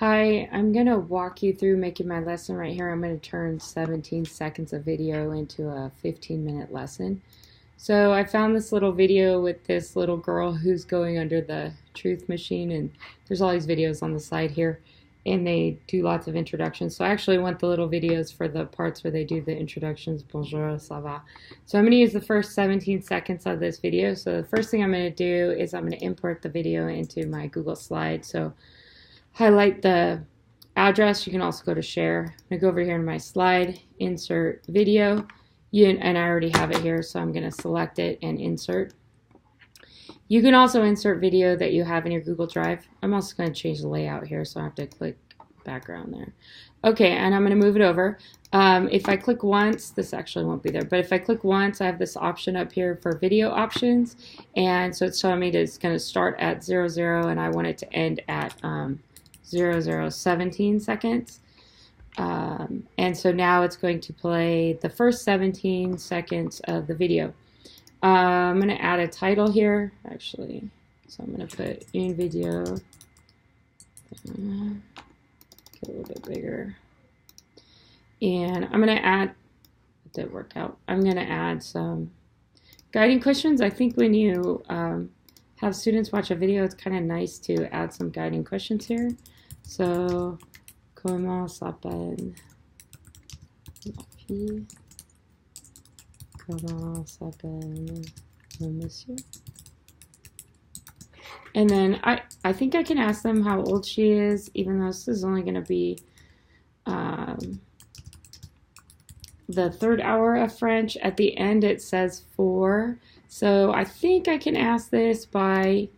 Hi, I'm going to walk you through making my lesson right here. I'm going to turn 17 seconds of video into a 15-minute lesson. So I found this little video with this little girl who's going under the truth machine, and there's all these videos on the side here, and they do lots of introductions. So I actually want the little videos for the parts where they do the introductions. Bonjour, ça va. So I'm going to use the first 17 seconds of this video. So the first thing I'm going to do is I'm going to import the video into my Google Slides. So highlight the address. You can also go to share. I'm going to go over here to my slide, insert video, and I already have it here, so I'm going to select it and insert. You can also insert video that you have in your Google Drive. I'm also going to change the layout here, so I have to click background there. Okay, and I'm going to move it over. If I click once, this actually won't be there, but if I click once, I have this option up here for video options, and so it's telling me that it's going to start at 00, and I want it to end at 17 seconds. And so now it's going to play the first 17 seconds of the video. I'm going to add a title here, actually. So I'm going to put une video. Get a little bit bigger. And I'm going to add, it didn't work out. I'm going to add some guiding questions. I think when you have students watch a video, it's kind of nice to add some guiding questions here. So, comment s'appelle la fille? Comment s'appelle le monsieur? And then I think I can ask them how old she is, even though this is only going to be the third hour of French. At the end it says 4. So I think I can ask this by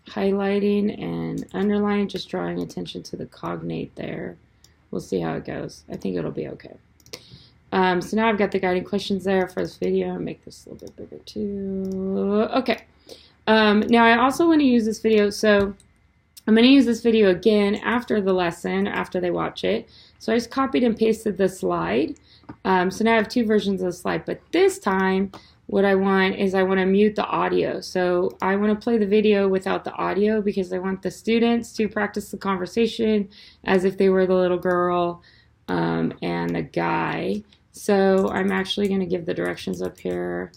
highlighting and underlining, just drawing attention to the cognate there. We'll see how it goes. I think it'll be okay. So now I've got the guiding questions there for this video. I'll make this a little bit bigger too. Okay. Now I also want to use this video, so I'm going to use this video again after the lesson, after they watch it. So I just copied and pasted the slide. So now I have two versions of the slide, but this time what I want is I want to mute the audio. So I want to play the video without the audio because I want the students to practice the conversation as if they were the little girl and the guy. So I'm actually going to give the directions up here.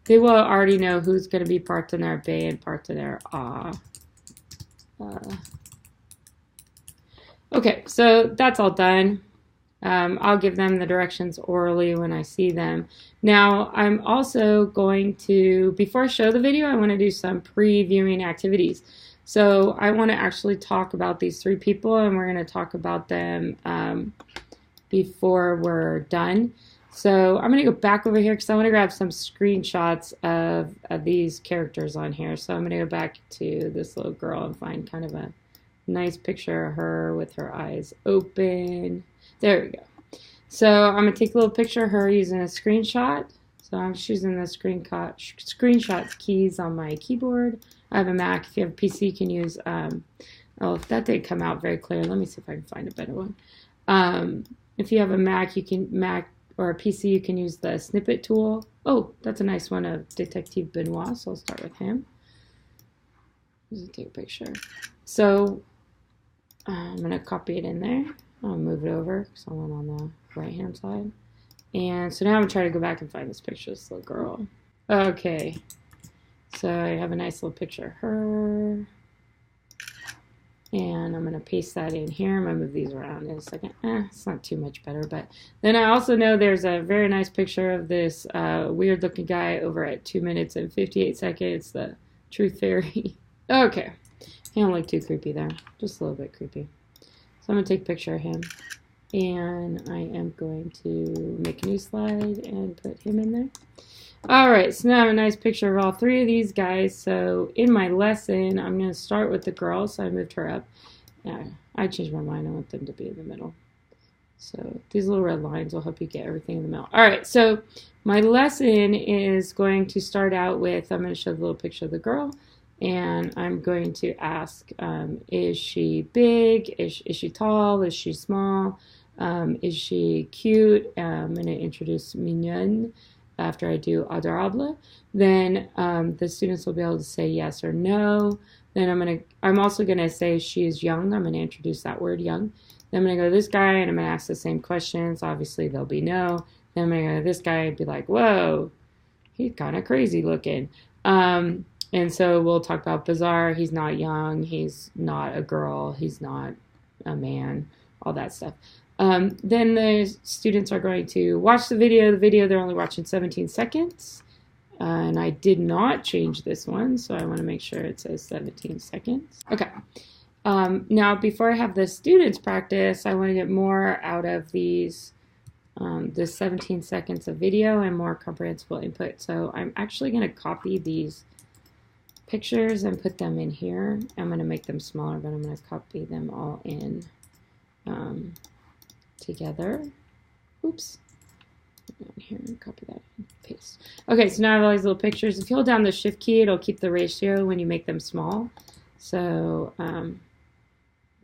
They will already know who's going to be partenaire B and partenaire A. Okay, so that's all done. I'll give them the directions orally when I see them. Now, I'm also going to, before I show the video, I want to do some previewing activities. So I want to actually talk about these 3 people, and we're going to talk about them before we're done. So I'm going to go back over here because I want to grab some screenshots of these characters on here. So I'm going to go back to this little girl and find kind of a nice picture of her with her eyes open. There we go. So I'm going to take a little picture of her using a screenshot. So I'm choosing the screenshot keys on my keyboard. I have a Mac. If you have a PC, you can use, oh, if that didn't come out very clear, let me see if I can find a better one. If you have a Mac, or a PC, you can use the snippet tool. Oh, that's a nice one of Detective Benoit, so I'll start with him. Just take a picture. So I'm going to copy it in there. I'll move it over because I want on the right-hand side. And so now I'm trying to go back and find this picture of this little girl. Okay, so I have a nice little picture of her. And I'm going to paste that in here. I'm going to move these around in a second. It's not too much better. But then I also know there's a very nice picture of this weird-looking guy over at 2 minutes and 58 seconds, the Truth Fairy. Okay. He don't look too creepy there. Just a little bit creepy. So I'm going to take a picture of him. And I am going to make a new slide and put him in there. Alright, so now I have a nice picture of all 3 of these guys. So in my lesson, I'm going to start with the girl. So I moved her up. Yeah, I changed my mind. I want them to be in the middle. So these little red lines will help you get everything in the middle. Alright, so my lesson is going to start out with, I'm going to show the little picture of the girl. And I'm going to ask, is she big? Is she tall? Is she small? Is she cute? I'm going to introduce Mignonne. after I do adorable, then the students will be able to say yes or no. Then I'm also gonna say she is young. I'm gonna introduce that word young. Then I'm gonna go to this guy and I'm gonna ask the same questions. Obviously there'll be no. Then I'm gonna go to this guy and be like, whoa, he's kind of crazy looking. And so we'll talk about bizarre. He's not young. He's not a girl. He's not a man. All that stuff. Then the students are going to watch the video. The video, they're only watching 17 seconds. And I did not change this one, so I want to make sure it says 17 seconds. Okay. Now, before I have the students practice, I want to get more out of these, the 17 seconds of video and more comprehensible input. So I'm actually going to copy these pictures and put them in here. I'm going to make them smaller, but I'm going to copy them all in together. Oops. Here and copy that and paste. Okay, so now I have all these little pictures. If you hold down the shift key, it'll keep the ratio when you make them small. So I'm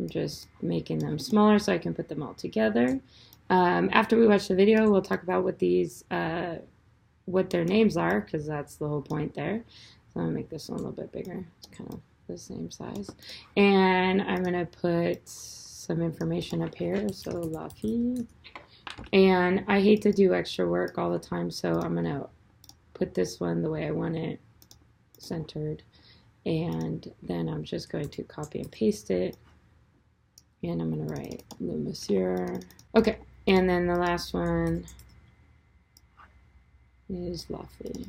just making them smaller so I can put them all together. After we watch the video, we'll talk about what these what their names are, because that's the whole point there. So I'm gonna make this one a little bit bigger. It's kind of the same size. And I'm gonna put some information up here. So La Fille. And I hate to do extra work all the time, so I'm going to put this one the way I want it centered. And then I'm just going to copy and paste it. And I'm going to write Le Monsieur. Okay, and then the last one is La Fille.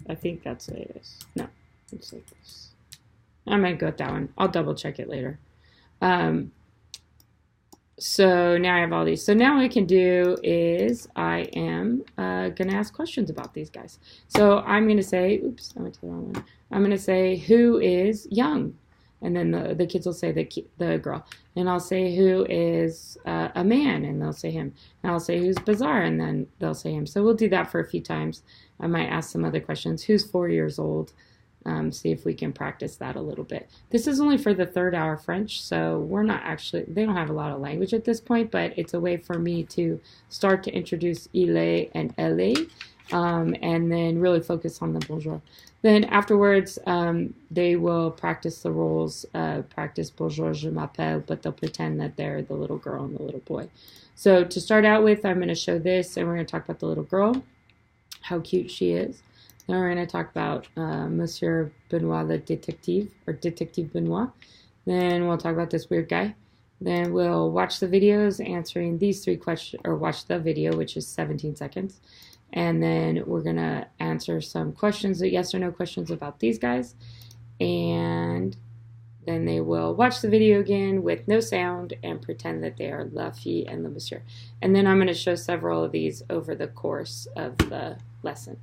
I think that's the way it is. No, it's like this. I'm going to go with that one. I'll double check it later. So now I have all these. So now what I can do is I am going to ask questions about these guys. So I'm going to say, oops, I went to the wrong one. I'm going to say, who is young? And then the kids will say the girl. And I'll say, who is a man? And they'll say him. And I'll say, who's bizarre? And then they'll say him. So we'll do that for a few times. I might ask some other questions. Who's 4 years old? See if we can practice that a little bit. This is only for the third hour French, so we're not actually, they don't have a lot of language at this point, but it's a way for me to start to introduce il est and elle est, and then really focus on the bonjour. Then afterwards, they will practice the roles, practice bonjour, je m'appelle, but they'll pretend that they're the little girl and the little boy. So to start out with, I'm going to show this, and we're going to talk about the little girl, how cute she is. Then we're going to talk about Monsieur Benoit le Détective, or Détective Benoit. Then we'll talk about this weird guy. Then we'll watch the videos answering these three questions, or watch the video, which is 17 seconds. And then we're going to answer some questions, yes or no questions about these guys. And then they will watch the video again with no sound and pretend that they are La Fille and Le Monsieur. And then I'm going to show several of these over the course of the lesson.